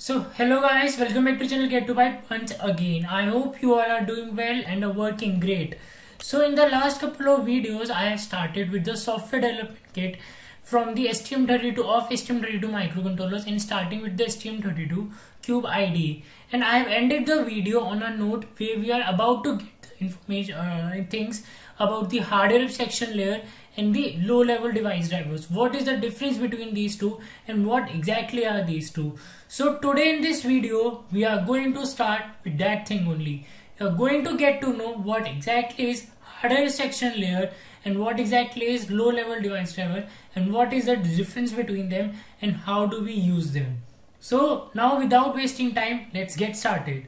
So hello guys, welcome back to channel Get to Byte once again. I hope you all are doing well and are working great. So in the last couple of videos I have started with the software development kit from the STM32 of STM32 microcontrollers and starting with the STM32 Cube IDE. And I have ended the video on a note where we are about to get the information things about the hardware abstraction layer and the low level device drivers. What is the difference between these two and what exactly are these two? So today in this video we are going to start with that thing only. You are going to get to know what exactly is hardware abstraction layer and what exactly is low level device driver and what is the difference between them and how do we use them. So now without wasting time, let's get started.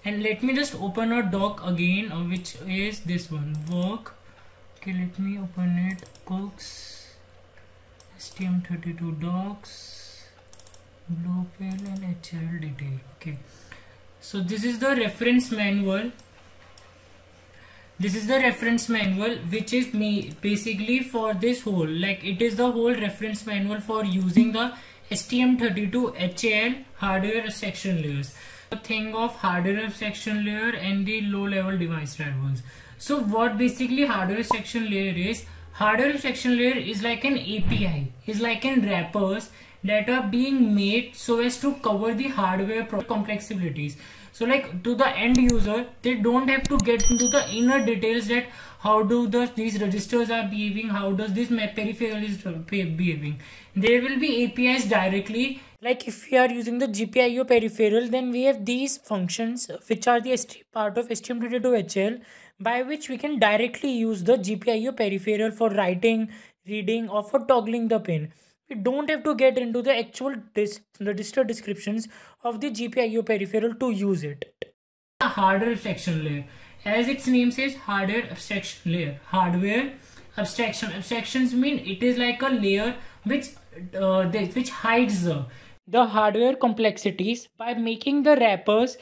And let me just open a doc again, which is this one, work. Okay, let me open it. Books, STM32 docs, blue pill and HL detail. Okay, so this is the reference manual. This is the reference manual, which is basically for this whole, like it is the whole reference manual for using the STM32 HAL hardware abstraction layers. Thing of hardware abstraction layer and the low level device drivers. So what basically hardware abstraction layer is? Hardware abstraction layer is like an API, is like in wrappers that are being made so as to cover the hardware complexibilities. So like to the end user, they don't have to get into the inner details that how do these registers are behaving, how does this peripheral is behaving. There will be APIs directly. Like if we are using the GPIO peripheral, then we have these functions which are the part of STM32HL, by which we can directly use the GPIO peripheral for writing, reading or for toggling the pin. We don't have to get into the actual register descriptions of the GPIO peripheral to use it. The hardware abstraction layer, as its name says, hardware abstraction layer. Hardware abstraction. Abstractions mean it is like a layer which hides the hardware complexities by making the wrappers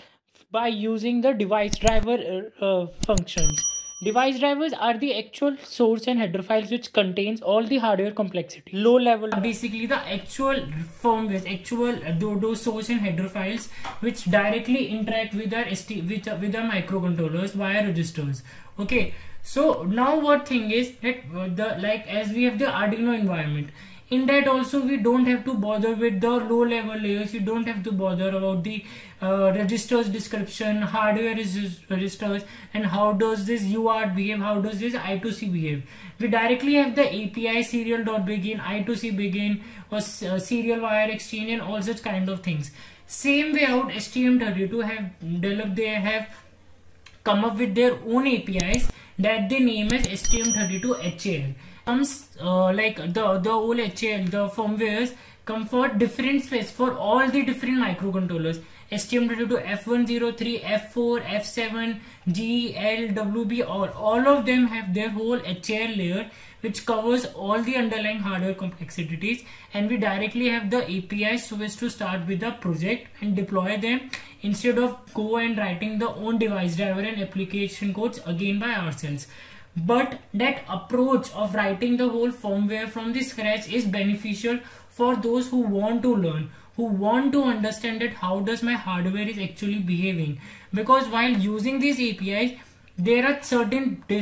by using the device driver functions. Device drivers are the actual source and header files which contains all the hardware complexity. Low level basically the actual firmware, those source and header files which directly interact with our with our microcontrollers via registers. Okay, so now what thing is that as we have the Arduino environment, in that also we don't have to bother with the low level layers. You don't have to bother about the registers description, hardware registers, and how does this UART behave, how does this I2C behave. We directly have the API serial.begin, I2C begin, or serial wire exchange and all such kind of things. Same way out, STM32 have developed, they have come up with their own APIs that they name as STM32HAL. Like the whole HAL, the firmwares come for different specs for all the different microcontrollers. STM32 F103, F4, F7, G, L, WB, all of them have their whole HAL layer which covers all the underlying hardware complexities, and we directly have the APIs so as to start with the project and deploy them instead of go and writing the own device driver and application codes again by ourselves. But that approach of writing the whole firmware from the scratch is beneficial for those who want to learn, who want to understand that how does my hardware is actually behaving, because while using these APIs there are certain the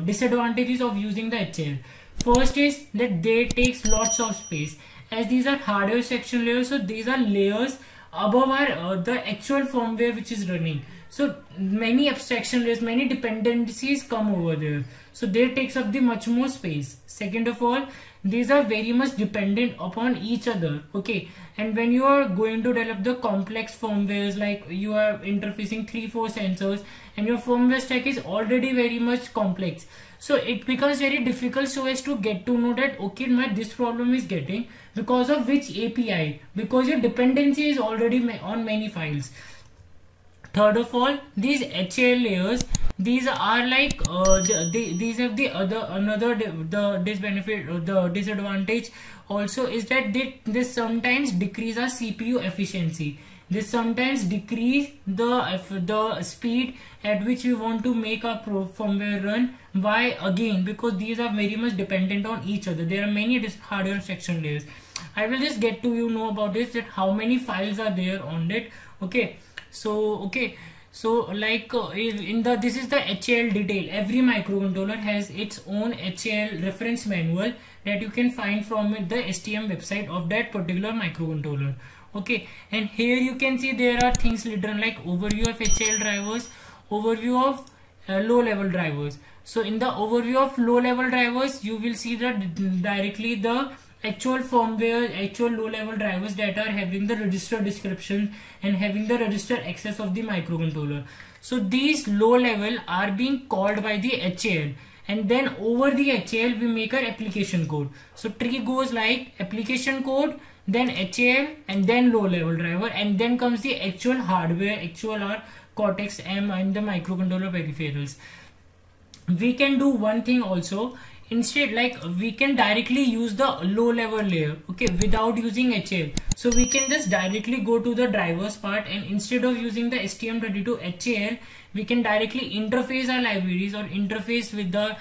disadvantages of using the HAL. First is that they takes lots of space, as these are hardware section layers, so these are layers above our the actual firmware which is running. So many abstraction layers, many dependencies come over there, so they takes up the much more space. Second of all, these are very much dependent upon each other. Okay, and when you are going to develop the complex firmwares, like you are interfacing 3-4 sensors and your firmware stack is already very much complex, so it becomes very difficult so as to get to know that okay, this problem is getting because of which API, because your dependency is already on many files. Third of all, these HAL layers these are like these have the the disbenefit, the disadvantage also is that they sometimes decrease our CPU efficiency. They sometimes decrease the speed at which we want to make our firmware run. Why? Again, because these are very much dependent on each other. There are many hardware abstraction layers. I will just get to know about this, that how many files are there on it. Okay, so like in the this is the HAL detail. Every microcontroller has its own HAL reference manual that you can find from the STM website of that particular microcontroller. Okay, and here you can see there are things written like overview of HAL drivers, overview of low level drivers. So in the overview of low level drivers, you will see that directly the actual firmware, actual low level drivers that are having the register description and having the register access of the microcontroller. So these low level are being called by the HAL, and then over the HAL we make our application code. So tree goes like application code, then HAL, and then low level driver, and then comes the actual hardware, actual or Cortex M and the microcontroller peripherals. We can do one thing also. Instead, like we can directly use the low level layer, okay, without using HAL. So we can just directly go to the drivers part, and instead of using the STM32 HAL, we can directly interface our libraries or interface with the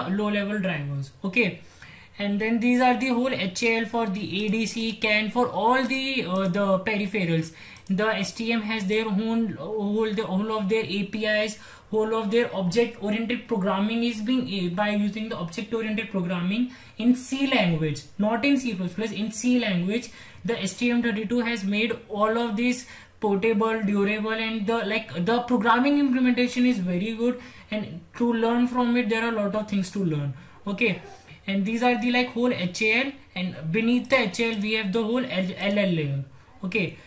low level drivers. Okay, and then these are the whole HAL for the ADC, CAN, for all the peripherals. The STM has their own whole of their APIs, whole of their object oriented programming is being by using the object oriented programming in C language, not in C++, in C language. The STM32 has made all of these portable, durable, and the programming implementation is very good, and to learn from it there are a lot of things to learn. Okay, and these are the like whole HAL, and beneath the HAL we have the whole LL layer. Okay,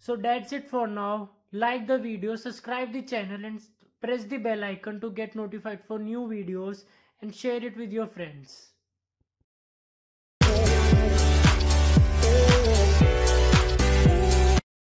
so that's it for now. Like the video, subscribe the channel, and press the bell icon to get notified for new videos, and share it with your friends.